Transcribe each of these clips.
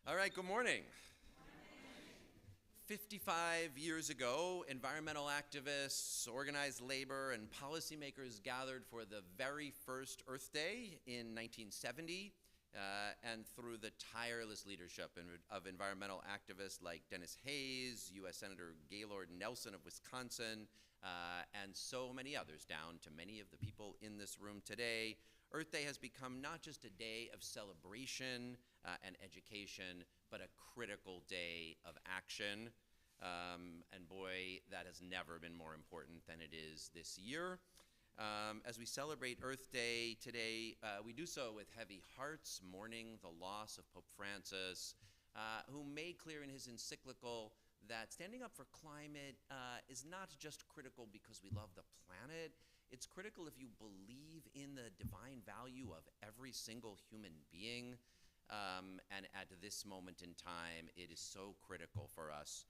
All right, good morning. 55 years ago, environmental activists, organized labor, and policymakers gathered for the very first Earth Day in 1970, and through the tireless leadership of environmental activists like Dennis Hayes, U.S. Senator Gaylord Nelson of Wisconsin, and so many others, down to many of the people in this room today, Earth Day has become not just a day of celebration and education, but a critical day of action. And boy, that has never been more important than it is this year. As we celebrate Earth Day today, we do so with heavy hearts, mourning the loss of Pope Francis, who made clear in his encyclical that standing up for climate is not just critical because we love the planet. It's critical if you believe in the divine value of every single human being. And at this moment in time, it is so critical for us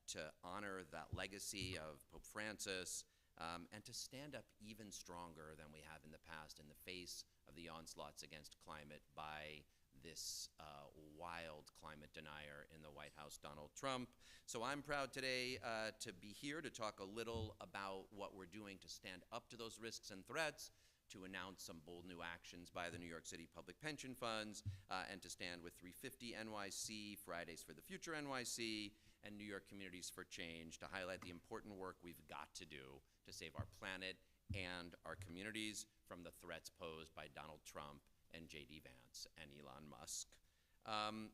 to honor that legacy of Pope Francis and to stand up even stronger than we have in the past in the face of the onslaughts against climate by this wild climate denier in the White House, Donald Trump. So I'm proud today to be here to talk a little about what we're doing to stand up to those risks and threats, to announce some bold new actions by the New York City Public Pension Funds, and to stand with 350 NYC, Fridays for the Future NYC, and New York Communities for Change to highlight the important work we've got to do to save our planet and our communities from the threats posed by Donald Trump and J.D. Vance and Elon Musk.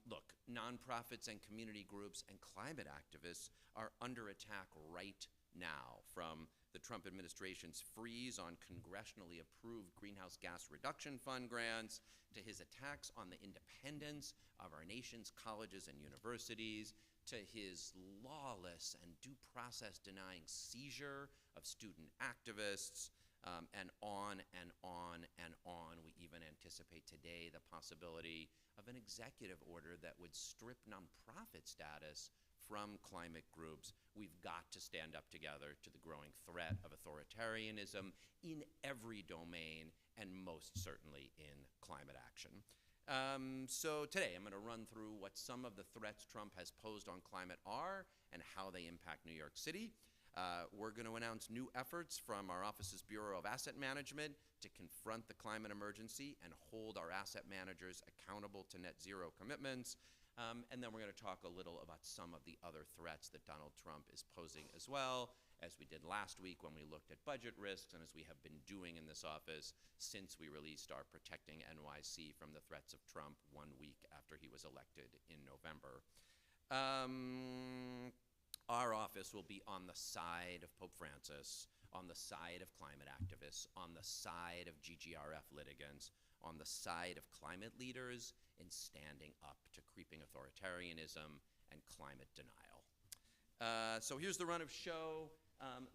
Look, nonprofits and community groups and climate activists are under attack right now, from the Trump administration's freeze on congressionally approved greenhouse gas reduction fund grants, to his attacks on the independence of our nation's colleges and universities, to his lawless and due process denying seizure of student activists, and on and on and on. We even anticipate today the possibility of an executive order that would strip nonprofit status from climate groups. We've got to stand up together to the growing threat of authoritarianism in every domain, and most certainly in climate action. So today I'm going to run through what some of the threats Trump has posed on climate are and how they impact New York City. We're going to announce new efforts from our office's Bureau of Asset Management to confront the climate emergency and hold our asset managers accountable to net zero commitments. And then we're going to talk a little about some of the other threats that Donald Trump is posing as well, as we did last week when we looked at budget risks, and as we have been doing in this office since we released our Protecting NYC from the Threats of Trump 1 week after he was elected in November. Our office will be on the side of Pope Francis, on the side of climate activists, on the side of GGRF litigants, on the side of climate leaders, in standing up to creeping authoritarianism and climate denial. So here's the run of show.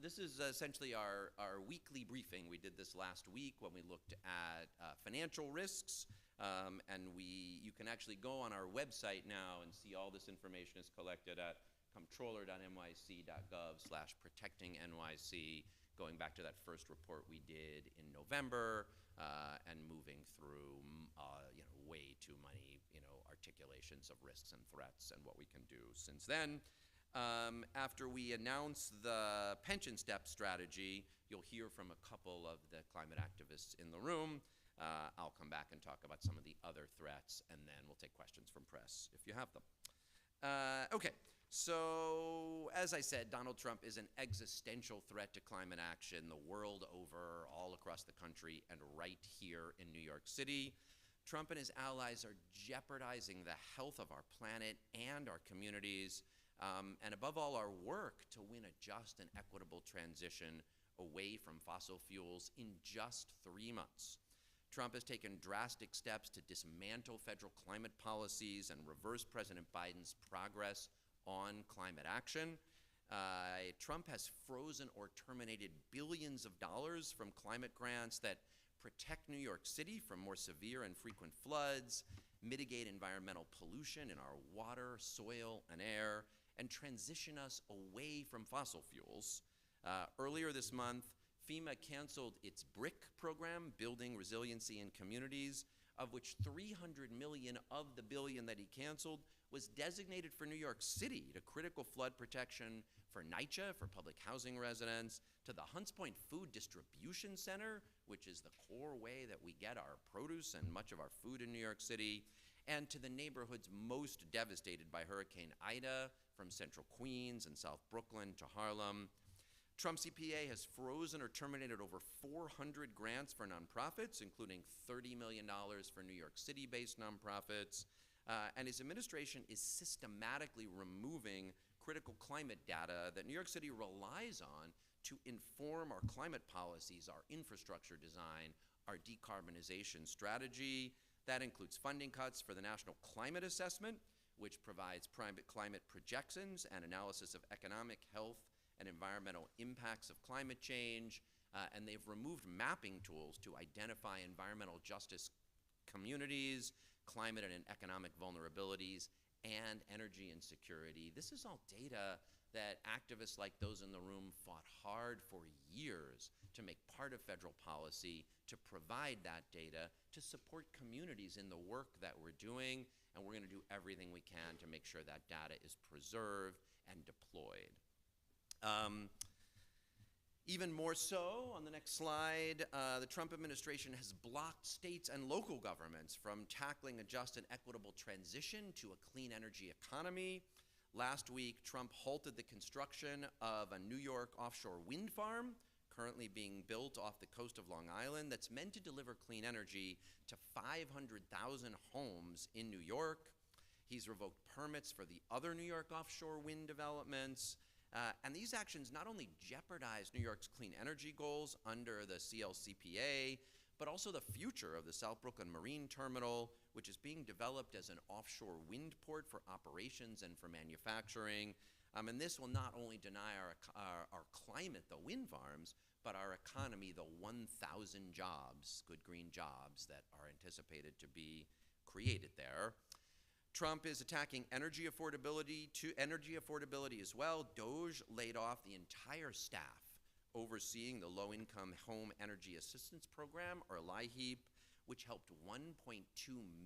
This is essentially our weekly briefing. We did this last week when we looked at financial risks, and you can actually go on our website now and see all this information is collected at comptroller.nyc.gov/protectingnyc, going back to that first report we did in November, and moving through way too many articulations of risks and threats and what we can do since then. After we announce the pension step strategy, you'll hear from a couple of the climate activists in the room. I'll come back and talk about some of the other threats, and then we'll take questions from press if you have them. Okay, so as I said, Donald Trump is an existential threat to climate action the world over, all across the country, and right here in New York City. Trump and his allies are jeopardizing the health of our planet and our communities, and above all, our work to win a just and equitable transition away from fossil fuels in just 3 months. Trump has taken drastic steps to dismantle federal climate policies and reverse President Biden's progress on climate action. Trump has frozen or terminated billions of dollars from climate grants that protect New York City from more severe and frequent floods, mitigate environmental pollution in our water, soil, and air, and transition us away from fossil fuels. Earlier this month, FEMA canceled its BRIC program, Building Resiliency in Communities, of which 300 million of the billion that he canceled was designated for New York City to critical flood protection, for NYCHA, for public housing residents, to the Hunts Point Food Distribution Center, which is the core way that we get our produce and much of our food in New York City, and to the neighborhoods most devastated by Hurricane Ida, from central Queens and South Brooklyn to Harlem. Trump's EPA has frozen or terminated over 400 grants for nonprofits, including $30 million for New York City-based nonprofits. And his administration is systematically removing critical climate data that New York City relies on to inform our climate policies, our infrastructure design, our decarbonization strategy. That includes funding cuts for the National Climate Assessment, which provides private climate projections and analysis of economic, health, and environmental impacts of climate change. And they've removed mapping tools to identify environmental justice communities, climate and economic vulnerabilities, and energy insecurity. This is all data that activists like those in the room fought hard for years to make part of federal policy, to provide that data, to support communities in the work that we're doing, and we're going to do everything we can to make sure that data is preserved and deployed. Even more so, on the next slide, the Trump administration has blocked states and local governments from tackling a just and equitable transition to a clean energy economy. Last week, Trump halted the construction of a New York offshore wind farm currently being built off the coast of Long Island that's meant to deliver clean energy to 500,000 homes in New York. He's revoked permits for the other New York offshore wind developments. And these actions not only jeopardize New York's clean energy goals under the CLCPA, but also the future of the South Brooklyn Marine Terminal, which is being developed as an offshore wind port for operations and for manufacturing. And this will not only deny our climate, the wind farms, but our economy, the 1,000 jobs, good green jobs, that are anticipated to be created there. Trump is attacking energy affordability as well. DOGE laid off the entire staff overseeing the Low-Income Home Energy Assistance Program, or LIHEAP, which helped 1.2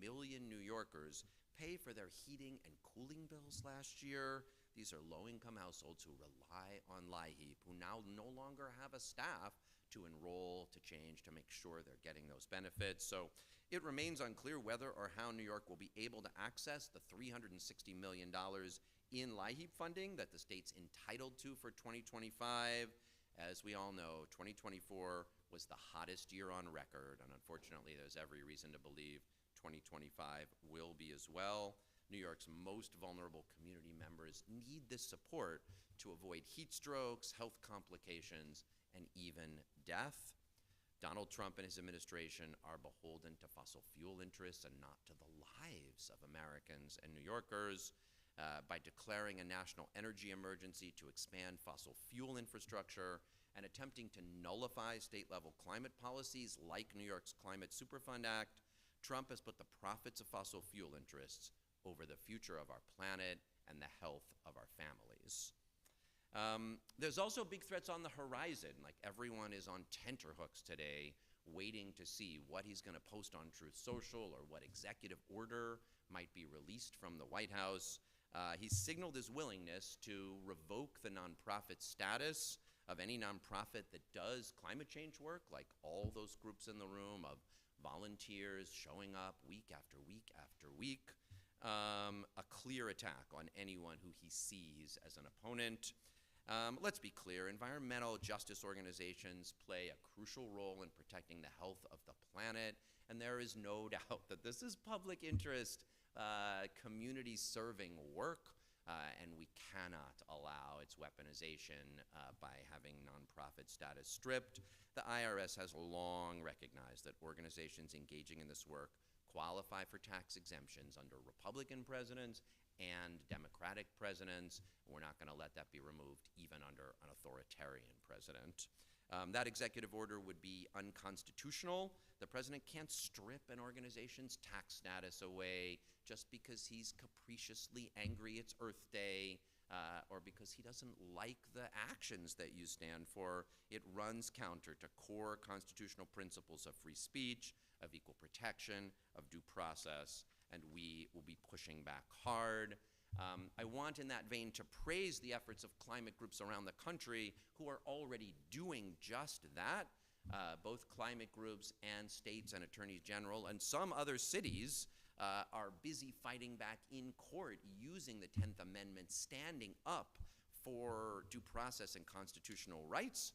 million New Yorkers pay for their heating and cooling bills last year. These are low-income households who rely on LIHEAP, who now no longer have a staff to enroll, to change, to make sure they're getting those benefits. So it remains unclear whether or how New York will be able to access the $360 million in LIHEAP funding that the state's entitled to for 2025. As we all know, 2024 was the hottest year on record, and unfortunately there's every reason to believe 2025 will be as well. New York's most vulnerable community members need this support to avoid heat strokes, health complications, and even death. Donald Trump and his administration are beholden to fossil fuel interests and not to the lives of Americans and New Yorkers. By declaring a national energy emergency to expand fossil fuel infrastructure and attempting to nullify state-level climate policies like New York's Climate Superfund Act, Trump has put the profits of fossil fuel interests over the future of our planet and the health of our families. There's also big threats on the horizon. Like, everyone is on tenterhooks today, waiting to see what he's going to post on Truth Social or what executive order might be released from the White House. He's signaled his willingness to revoke the nonprofit status of any nonprofit that does climate change work, like all those groups in the room of volunteers showing up week after week after week. A clear attack on anyone who he sees as an opponent. Let's be clear, environmental justice organizations play a crucial role in protecting the health of the planet, and there is no doubt that this is public interest, community-serving work, and we cannot allow its weaponization by having nonprofit status stripped. The IRS has long recognized that organizations engaging in this work qualify for tax exemptions under Republican presidents and Democratic presidents. We're not going to let that be removed even under an authoritarian president. That executive order would be unconstitutional. The president can't strip an organization's tax status away just because he's capriciously angry it's Earth Day, or because he doesn't like the actions that you stand for. It runs counter to core constitutional principles of free speech, of equal protection, of due process, and we will be pushing back hard. I want in that vein to praise the efforts of climate groups around the country who are already doing just that. Both climate groups and states and attorneys general and some other cities are busy fighting back in court using the 10th Amendment, standing up for due process and constitutional rights.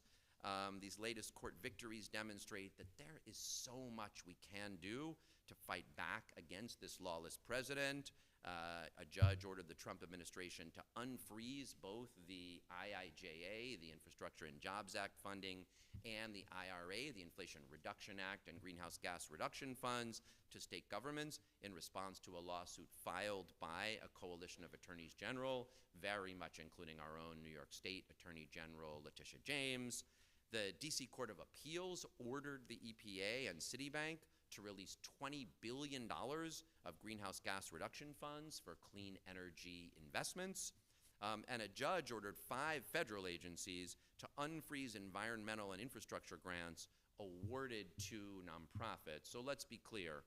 These latest court victories demonstrate that there is so much we can do to fight back against this lawless president. A judge ordered the Trump administration to unfreeze both the IIJA, the Infrastructure and Jobs Act funding, and the IRA, the Inflation Reduction Act and Greenhouse Gas Reduction Funds, to state governments in response to a lawsuit filed by a coalition of attorneys general, very much including our own New York State Attorney General Letitia James. The DC Court of Appeals ordered the EPA and Citibank to release $20 billion of greenhouse gas reduction funds for clean energy investments. And a judge ordered 5 federal agencies to unfreeze environmental and infrastructure grants awarded to nonprofits. So let's be clear,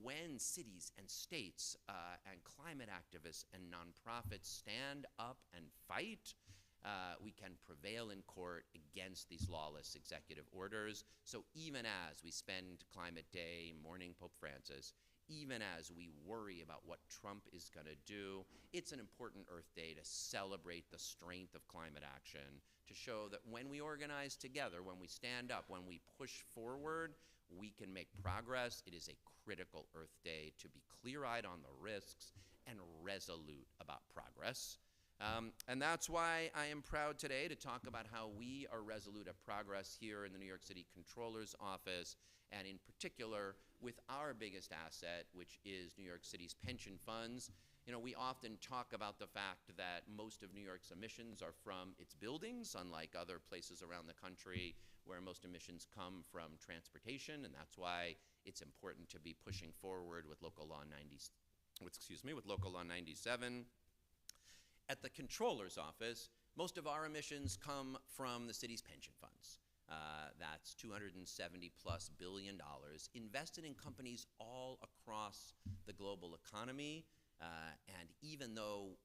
when cities and states and climate activists and nonprofits stand up and fight, we can prevail in court against these lawless executive orders. So even as we spend Climate Day mourning Pope Francis, even as we worry about what Trump is going to do, it's an important Earth Day to celebrate the strength of climate action, to show that when we organize together, when we stand up, when we push forward, we can make progress. It is a critical Earth Day to be clear-eyed on the risks and resolute about progress. And that's why I am proud today to talk about how we are resolute at progress here in the New York City Comptroller's Office, and in particular with our biggest asset, which is New York City's pension funds. You know, we often talk about the fact that most of New York's emissions are from its buildings, unlike other places around the country where most emissions come from transportation, and that's why it's important to be pushing forward with Local Law 97. At the Comptroller's Office, most of our emissions come from the city's pension funds. That's $270+ billion invested in companies all across the global economy. And even though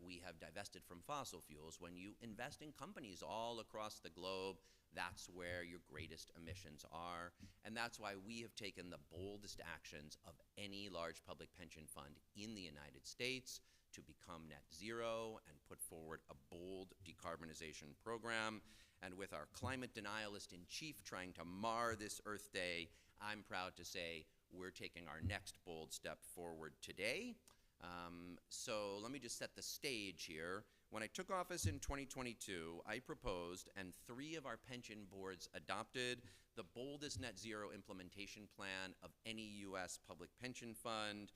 we have divested from fossil fuels, when you invest in companies all across the globe, that's where your greatest emissions are. And that's why we have taken the boldest actions of any large public pension fund in the United States to become net zero and put forward a bold decarbonization program. And with our climate denialist in chief trying to mar this Earth Day, I'm proud to say we're taking our next bold step forward today. So let me just set the stage here. When I took office in 2022, I proposed, and 3 of our pension boards adopted, the boldest net zero implementation plan of any U.S. public pension fund.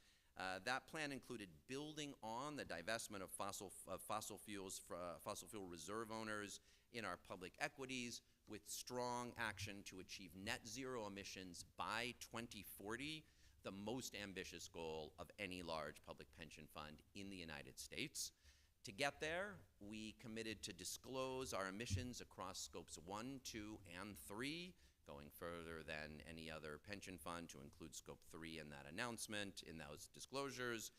That plan included building on the divestment of fossil fuel reserve owners in our public equities, with strong action to achieve net zero emissions by 2040, the most ambitious goal of any large public pension fund in the United States. To get there, we committed to disclose our emissions across scopes 1, 2, and 3, going further than any other pension fund to include scope 3 in that announcement, in those disclosures.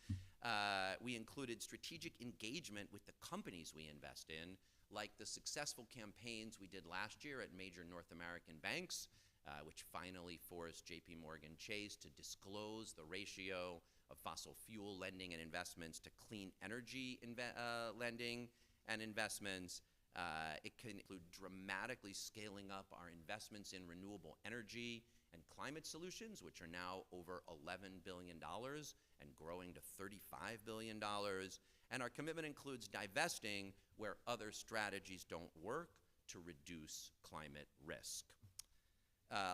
We included strategic engagement with the companies we invest in, like the successful campaigns we did last year at major North American banks, which finally forced JP Morgan Chase to disclose the ratio of fossil fuel lending and investments to clean energy lending and investments. It can include dramatically scaling up our investments in renewable energy and climate solutions, which are now over $11 billion and growing to $35 billion. And our commitment includes divesting where other strategies don't work to reduce climate risk.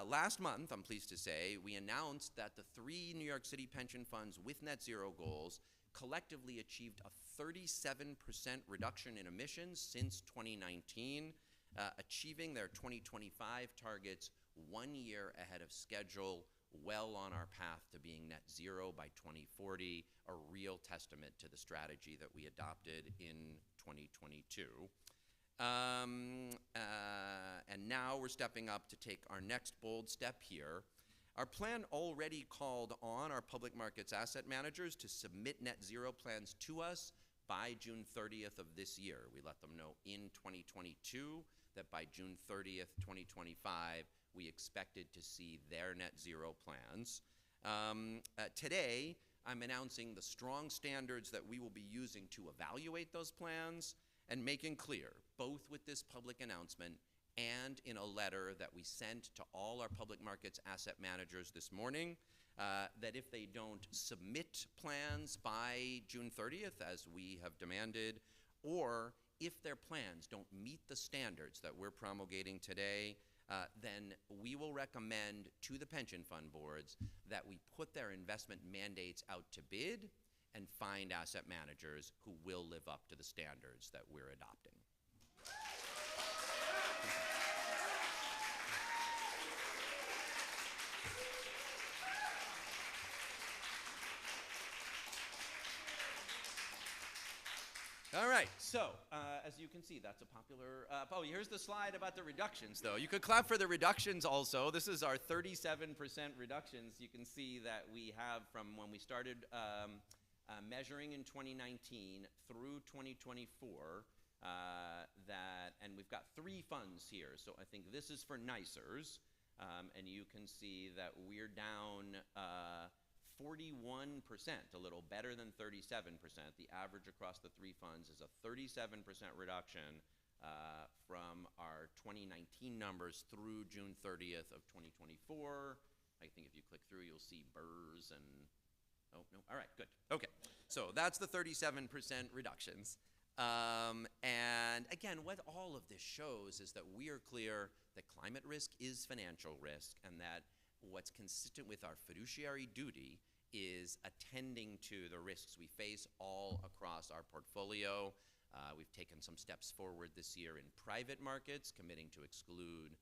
Last month, I'm pleased to say, we announced that the 3 New York City pension funds with net zero goals collectively achieved a 37% reduction in emissions since 2019, achieving their 2025 targets 1 year ahead of schedule, well on our path to being net zero by 2040, a real testament to the strategy that we adopted in 2022. And now we're stepping up to take our next bold step here. Our plan already called on our public markets asset managers to submit net zero plans to us by June 30th of this year. We let them know in 2022 that by June 30th, 2025, we expected to see their net zero plans. Today, I'm announcing the strong standards that we will be using to evaluate those plans and making clear, both with this public announcement and in a letter that we sent to all our public markets asset managers this morning, that if they don't submit plans by June 30th, as we have demanded, or if their plans don't meet the standards that we're promulgating today, then we will recommend to the pension fund boards that we put their investment mandates out to bid and find asset managers who will live up to the standards that we're adopting. All right, so as you can see, that's a popular, oh, here's the slide about the reductions, though. You could clap for the reductions also. This is our 37% reductions. You can see that we have from when we started measuring in 2019 through 2024, and we've got 3 funds here. So I think this is for NYCers, and you can see that we're down 41%, a little better than 37%. The average across the 3 funds is a 37% reduction from our 2019 numbers through June 30th of 2024. I think if you click through, you'll see BRRRRs and, oh, no, all right, good. Okay, so that's the 37% reductions. And again, what all of this shows is that we are clear that climate risk is financial risk, and that what's consistent with our fiduciary duty is attending to the risks we face all across our portfolio. We've taken some steps forward this year in private markets, committing to exclude,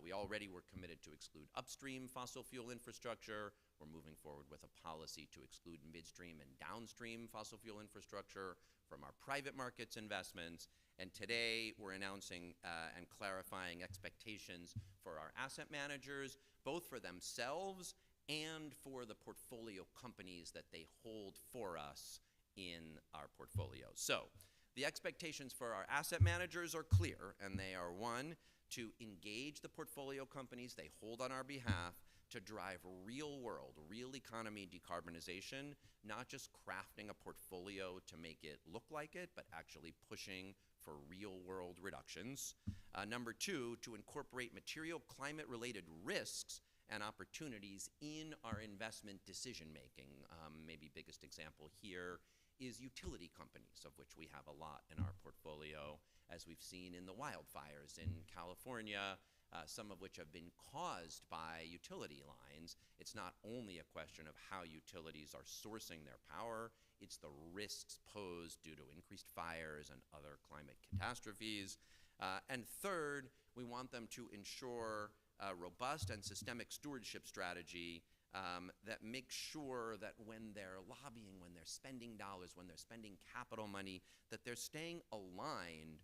we already were committed to exclude upstream fossil fuel infrastructure. We're moving forward with a policy to exclude midstream and downstream fossil fuel infrastructure from our private markets investments. And today we're announcing and clarifying expectations for our asset managers, both for themselves and for the portfolio companies that they hold for us in our portfolio. So the expectations for our asset managers are clear, and they are: 1, to engage the portfolio companies they hold on our behalf to drive real world, real economy decarbonization, not just crafting a portfolio to make it look like it, but actually pushing for real world reductions. Number 2, to incorporate material climate related risks and opportunities in our investment decision making. Maybe biggest example here is utility companies, of which we have a lot in our portfolio, as we've seen in the wildfires in California, some of which have been caused by utility lines. It's not only a question of how utilities are sourcing their power, it's the risks posed due to increased fires and other climate catastrophes. And third, we want them to ensure a robust and systemic stewardship strategy that makes sure that when they're lobbying, when they're spending dollars, when they're spending capital money, that they're staying aligned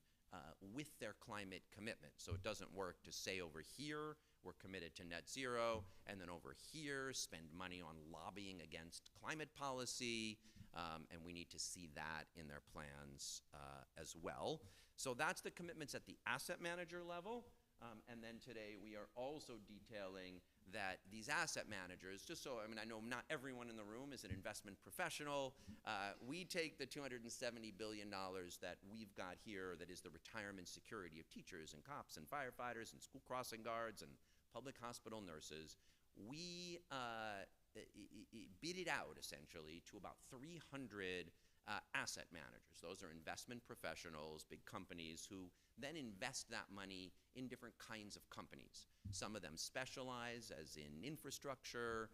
with their climate commitment. So it doesn't work to say over here, we're committed to net zero, and then over here, spend money on lobbying against climate policy, and we need to see that in their plans as well. So that's the commitments at the asset manager level. And then today we are also detailing that these asset managers, just so, I mean, I know not everyone in the room is an investment professional. We take the $270 billion that we've got here, that is the retirement security of teachers and cops and firefighters and school crossing guards and public hospital nurses. We bid it out essentially to about 300 asset managers. Those are investment professionals, big companies who then invest that money in different kinds of companies. Some of them specialize, as in infrastructure.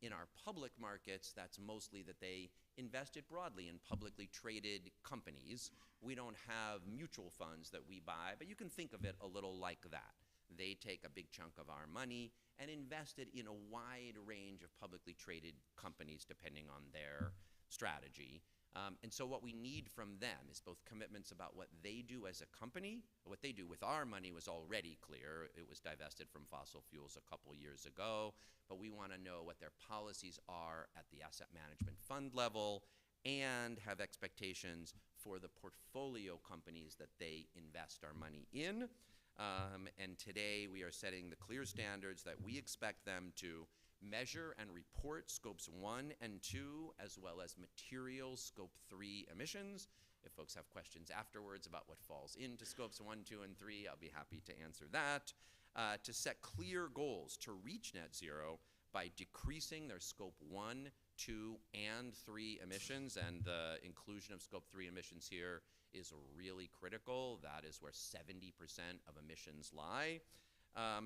In our public markets, that's mostly that they invest it broadly in publicly traded companies. We don't have mutual funds that we buy, but you can think of it a little like that. They take a big chunk of our money and invest it in a wide range of publicly traded companies depending on their strategy. And so what we need from them is both commitments about what they do as a company. What they do with our money was already clear. It was divested from fossil fuels a couple years ago. But we want to know what their policies are at the asset management fund level and have expectations for the portfolio companies that they invest our money in. And today we are setting the clear standards that we expect them to measure and report scopes 1 and 2, as well as material scope 3 emissions. If folks have questions afterwards about what falls into scopes 1, 2, and 3, I'll be happy to answer that. To set clear goals to reach net zero by decreasing their scope 1, 2, and 3 emissions, and the inclusion of scope 3 emissions here is really critical. That is where 70% of emissions lie.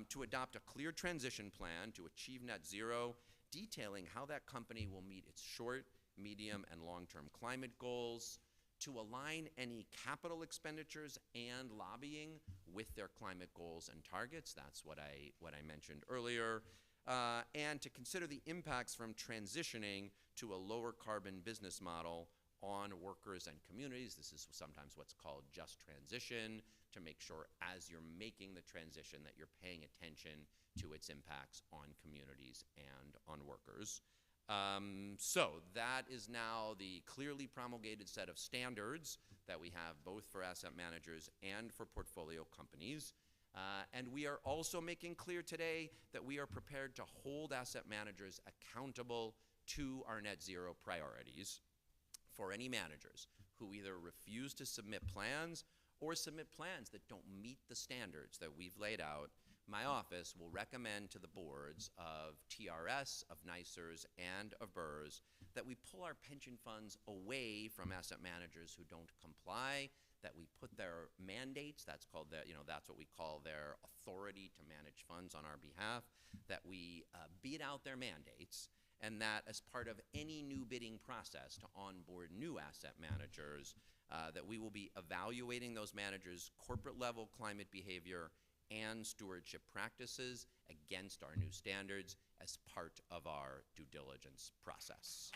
To adopt a clear transition plan to achieve net zero, detailing how that company will meet its short, medium, and long-term climate goals, to align any capital expenditures and lobbying with their climate goals and targets. That's what I mentioned earlier. And to consider the impacts from transitioning to a lower carbon business model on workers and communities. This is sometimes what's called just transition, to make sure as you're making the transition that you're paying attention to its impacts on communities and on workers. So that is now the clearly promulgated set of standards that we have both for asset managers and for portfolio companies. And we are also making clear today that we are prepared to hold asset managers accountable to our net zero priorities. For any managers who either refuse to submit plans or submit plans that don't meet the standards that we've laid out, my office will recommend to the boards of TRS, of NYCERS, and of BRRS that we pull our pension funds away from asset managers who don't comply, that we put their mandates, that's called that's what we call their authority to manage funds on our behalf, that we beat out their mandates, and that as part of any new bidding process to onboard new asset managers, that we will be evaluating those managers' corporate level climate behavior and stewardship practices against our new standards as part of our due diligence process.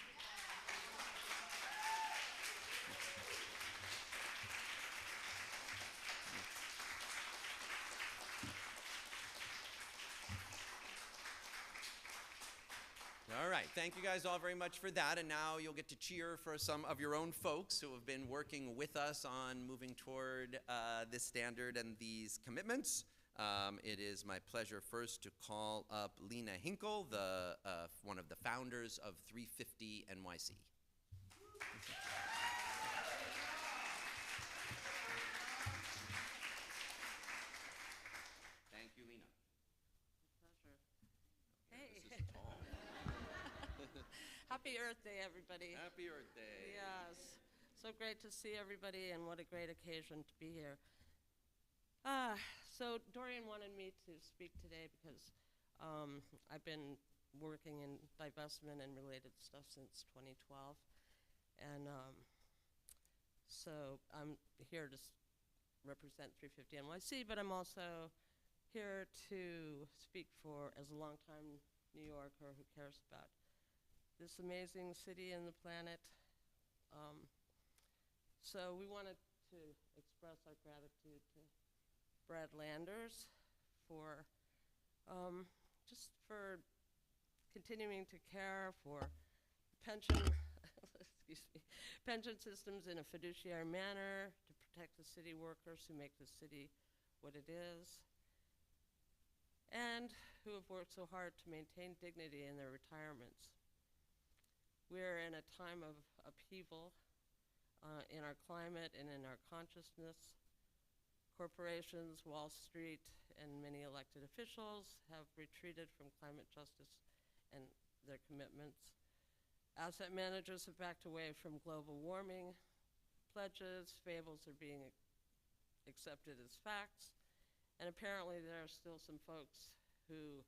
All right, thank you guys all very much for that, and now you'll get to cheer for some of your own folks who have been working with us on moving toward this standard and these commitments. It is my pleasure first to call up Lena Hinkle, one of the founders of 350 NYC. Thank you, Lena. Pleasure. Hey. This is tall. Happy Earth Day, everybody. Happy Earth Day. Yes. So great to see everybody, and what a great occasion to be here. So Dorian wanted me to speak today because I've been working in divestment and related stuff since 2012. And so I'm here to represent 350 NYC, but I'm also here to speak for, as a longtime New Yorker who cares about this amazing city and the planet. So we wanted to express our gratitude to Brad Landers for just for continuing to care for pension pension systems in a fiduciary manner, to protect the city workers who make the city what it is, and who have worked so hard to maintain dignity in their retirements. We're in a time of upheaval in our climate and in our consciousness. Corporations, Wall Street, and many elected officials have retreated from climate justice and their commitments. Asset managers have backed away from global warming pledges. Fables are being accepted as facts. And apparently there are still some folks who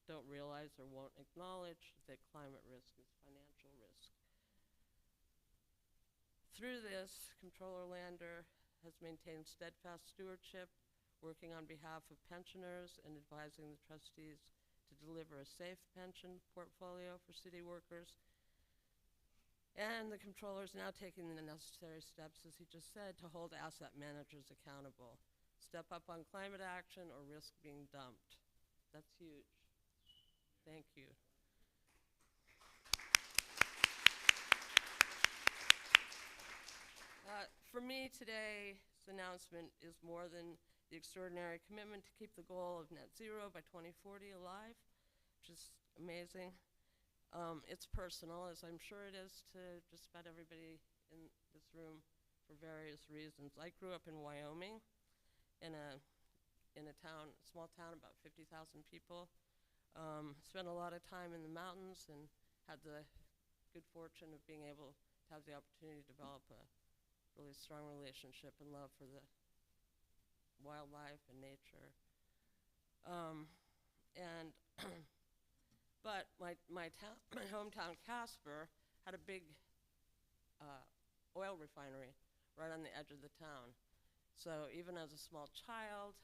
don't realize or won't acknowledge that climate risk is financial risk. Through this, Comptroller Lander has maintained steadfast stewardship, working on behalf of pensioners and advising the trustees to deliver a safe pension portfolio for city workers. And the controller is now taking the necessary steps, as he just said, to hold asset managers accountable. Step up on climate action or risk being dumped. That's huge. Thank you. For me, today's announcement is more than the extraordinary commitment to keep the goal of net zero by 2040 alive, which is amazing. It's personal, as I'm sure it is to just about everybody in this room for various reasons. I grew up in Wyoming in a small town, about 50,000 people. Spent a lot of time in the mountains and had the good fortune of being able to have the opportunity to develop a really strong relationship and love for the wildlife and nature. But my hometown, Casper, had a big oil refinery right on the edge of the town. So even as a small child,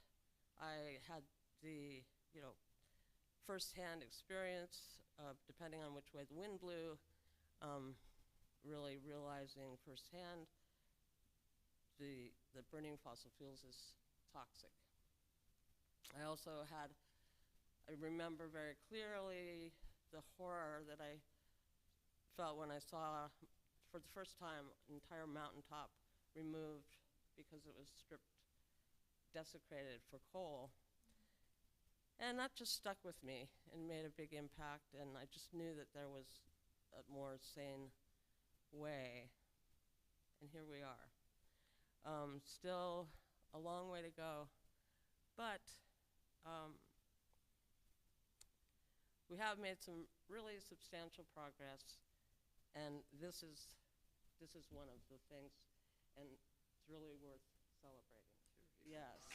I had the first-hand experience of, depending on which way the wind blew, really realizing firsthand that burning fossil fuels is toxic. I remember very clearly the horror that I felt when I saw, for the first time, an entire mountaintop removed because it was desecrated for coal. And that just stuck with me and made a big impact, and I just knew that there was a more sane way, and here we are. Still a long way to go, but we have made some really substantial progress, and this is one of the things, and it's really worth celebrating. Yes,